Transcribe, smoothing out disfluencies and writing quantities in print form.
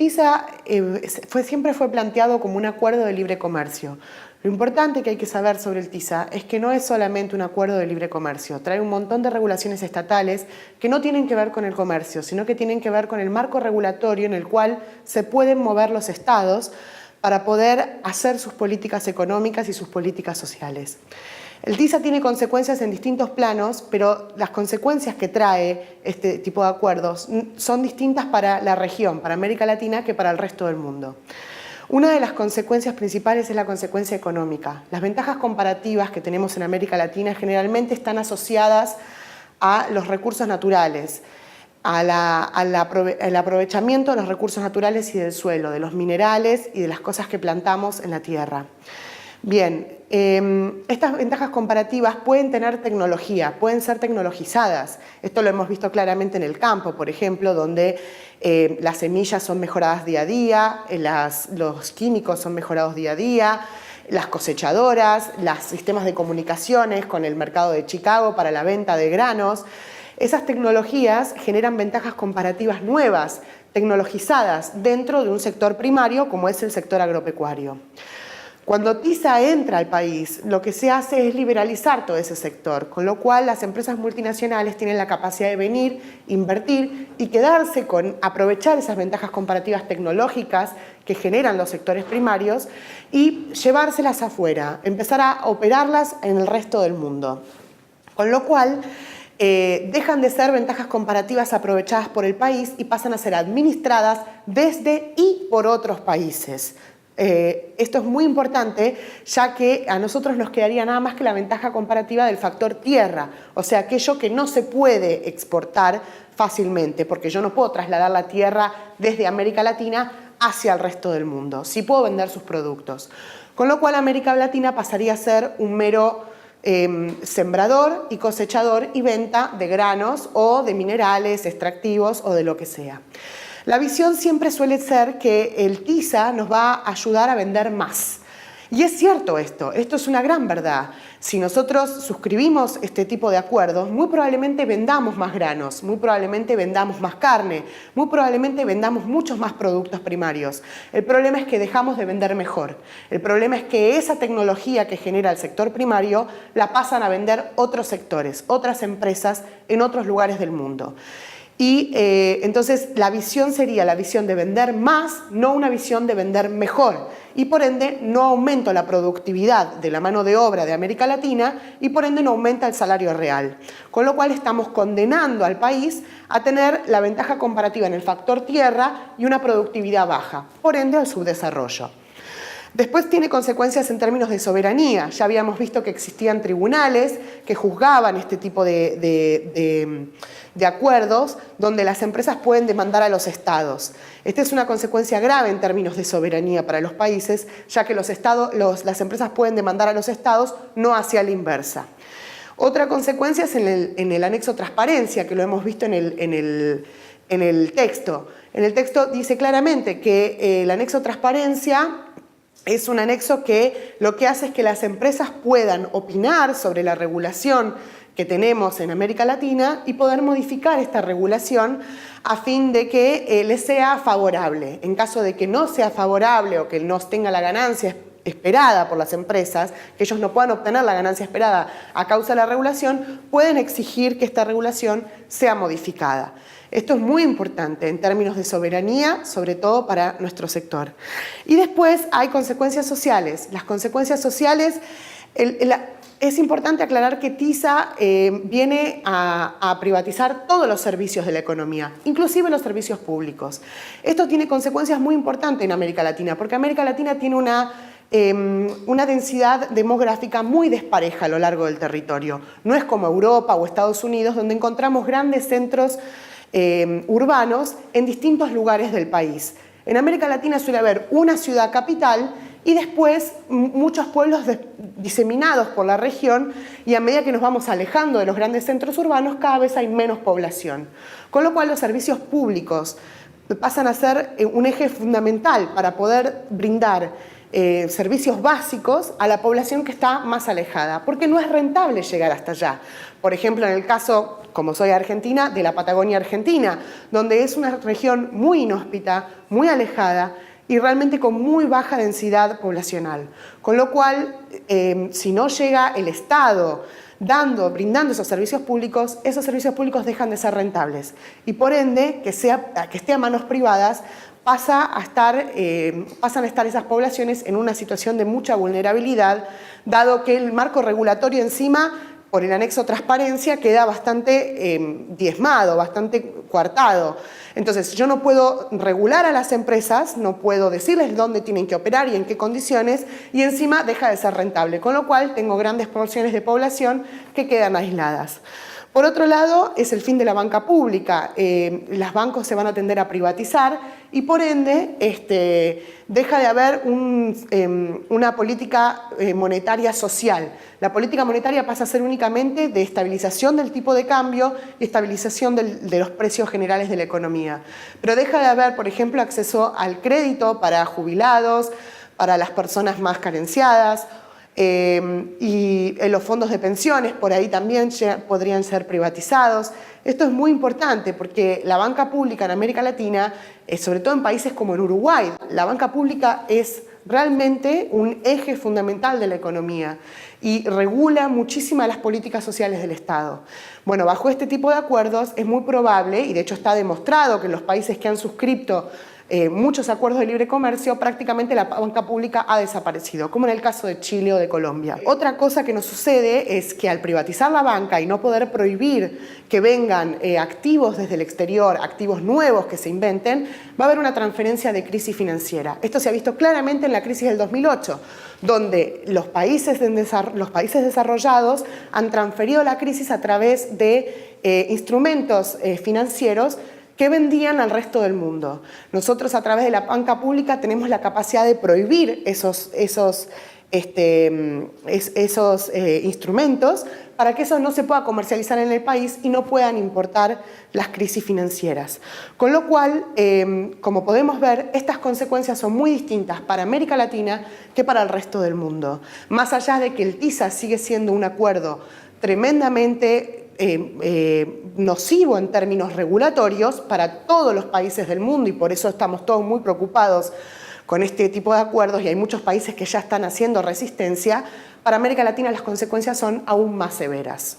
TISA siempre fue planteado como un acuerdo de libre comercio. Lo importante que hay que saber sobre el TISA es que no es solamente un acuerdo de libre comercio, trae un montón de regulaciones estatales que no tienen que ver con el comercio, sino que tienen que ver con el marco regulatorio en el cual se pueden mover los estados para poder hacer sus políticas económicas y sus políticas sociales. El TISA tiene consecuencias en distintos planos, pero las consecuencias que trae este tipo de acuerdos son distintas para la región, para América Latina, que para el resto del mundo. Una de las consecuencias principales es la consecuencia económica. Las ventajas comparativas que tenemos en América Latina generalmente están asociadas a los recursos naturales, al aprovechamiento de los recursos naturales y del suelo, de los minerales y de las cosas que plantamos en la tierra. Bien, estas ventajas comparativas pueden tener tecnología, pueden ser tecnologizadas. Esto lo hemos visto claramente en el campo, por ejemplo, donde las semillas son mejoradas día a día, los químicos son mejorados día a día, las cosechadoras, los sistemas de comunicaciones con el mercado de Chicago para la venta de granos. Esas tecnologías generan ventajas comparativas nuevas, tecnologizadas dentro de un sector primario como es el sector agropecuario. Cuando TISA entra al país, lo que se hace es liberalizar todo ese sector, con lo cual las empresas multinacionales tienen la capacidad de venir, invertir y quedarse con aprovechar esas ventajas comparativas tecnológicas que generan los sectores primarios y llevárselas afuera, empezar a operarlas en el resto del mundo. Con lo cual, dejan de ser ventajas comparativas aprovechadas por el país y pasan a ser administradas desde y por otros países. Esto es muy importante, ya que a nosotros nos quedaría nada más que la ventaja comparativa del factor tierra, o sea, aquello que no se puede exportar fácilmente, porque yo no puedo trasladar la tierra desde América Latina hacia el resto del mundo. Sí puedo vender sus productos. Con lo cual América Latina pasaría a ser un mero sembrador y cosechador y venta de granos o de minerales, extractivos o de lo que sea. La visión siempre suele ser que el TISA nos va a ayudar a vender más. Y es cierto esto es una gran verdad. Si nosotros suscribimos este tipo de acuerdos, muy probablemente vendamos más granos, muy probablemente vendamos más carne, muy probablemente vendamos muchos más productos primarios. El problema es que dejamos de vender mejor. El problema es que esa tecnología que genera el sector primario la pasan a vender otros sectores, otras empresas en otros lugares del mundo. Y entonces la visión sería la visión de vender más, no una visión de vender mejor. Y por ende no aumento la productividad de la mano de obra de América Latina y por ende no aumenta el salario real. Con lo cual estamos condenando al país a tener la ventaja comparativa en el factor tierra y una productividad baja, por ende al subdesarrollo. Después tiene consecuencias en términos de soberanía. Ya habíamos visto que existían tribunales que juzgaban este tipo de acuerdos donde las empresas pueden demandar a los estados. Esta es una consecuencia grave en términos de soberanía para los países, ya que las empresas pueden demandar a los estados, no hacia la inversa. Otra consecuencia es en el anexo transparencia, que lo hemos visto en el texto. En el texto dice claramente que el anexo transparencia es un anexo que lo que hace es que las empresas puedan opinar sobre la regulación que tenemos en América Latina y poder modificar esta regulación a fin de que les sea favorable. En caso de que no sea favorable o que no tenga la ganancia esperada por las empresas, que ellos no puedan obtener la ganancia esperada a causa de la regulación, pueden exigir que esta regulación sea modificada. Esto es muy importante en términos de soberanía, sobre todo para nuestro sector. Y después hay consecuencias sociales. Las consecuencias sociales, es importante aclarar que TISA viene a privatizar todos los servicios de la economía, inclusive los servicios públicos. Esto tiene consecuencias muy importantes en América Latina, porque América Latina tiene una densidad demográfica muy despareja a lo largo del territorio. No es como Europa o Estados Unidos, donde encontramos grandes centros urbanos en distintos lugares del país. En América Latina suele haber una ciudad capital y después muchos pueblos diseminados por la región, y a medida que nos vamos alejando de los grandes centros urbanos, cada vez hay menos población. Con lo cual los servicios públicos pasan a ser un eje fundamental para poder brindar servicios básicos a la población que está más alejada, porque no es rentable llegar hasta allá. Por ejemplo, en el caso como soy argentina, de la Patagonia Argentina, donde es una región muy inhóspita, muy alejada y realmente con muy baja densidad poblacional. Con lo cual, si no llega el Estado brindando esos servicios públicos dejan de ser rentables. Y por ende, que esté a manos privadas, pasan a estar esas poblaciones en una situación de mucha vulnerabilidad, dado que el marco regulatorio encima, por el anexo transparencia, queda bastante diezmado, bastante coartado. Entonces, yo no puedo regular a las empresas, no puedo decirles dónde tienen que operar y en qué condiciones, y encima deja de ser rentable, con lo cual tengo grandes porciones de población que quedan aisladas. Por otro lado, es el fin de la banca pública. Los bancos se van a tender a privatizar y por ende deja de haber una política monetaria social. La política monetaria pasa a ser únicamente de estabilización del tipo de cambio y estabilización de los precios generales de la economía. Pero deja de haber, por ejemplo, acceso al crédito para jubilados, para las personas más carenciadas, y los fondos de pensiones por ahí también podrían ser privatizados. Esto es muy importante porque la banca pública en América Latina, sobre todo en países como en Uruguay, la banca pública es realmente un eje fundamental de la economía y regula muchísimas las políticas sociales del Estado. Bueno, bajo este tipo de acuerdos es muy probable, y de hecho está demostrado que en los países que han suscrito muchos acuerdos de libre comercio, prácticamente la banca pública ha desaparecido, como en el caso de Chile o de Colombia. Otra cosa que nos sucede es que al privatizar la banca y no poder prohibir que vengan activos desde el exterior, activos nuevos que se inventen, va a haber una transferencia de crisis financiera. Esto se ha visto claramente en la crisis del 2008, donde los países desarrollados han transferido la crisis a través de instrumentos financieros que vendían al resto del mundo. Nosotros a través de la banca pública tenemos la capacidad de prohibir esos instrumentos para que eso no se pueda comercializar en el país y no puedan importar las crisis financieras. Con lo cual, como podemos ver, estas consecuencias son muy distintas para América Latina que para el resto del mundo. Más allá de que el TISA sigue siendo un acuerdo tremendamente nocivo en términos regulatorios para todos los países del mundo y por eso estamos todos muy preocupados con este tipo de acuerdos y hay muchos países que ya están haciendo resistencia. Para América Latina las consecuencias son aún más severas.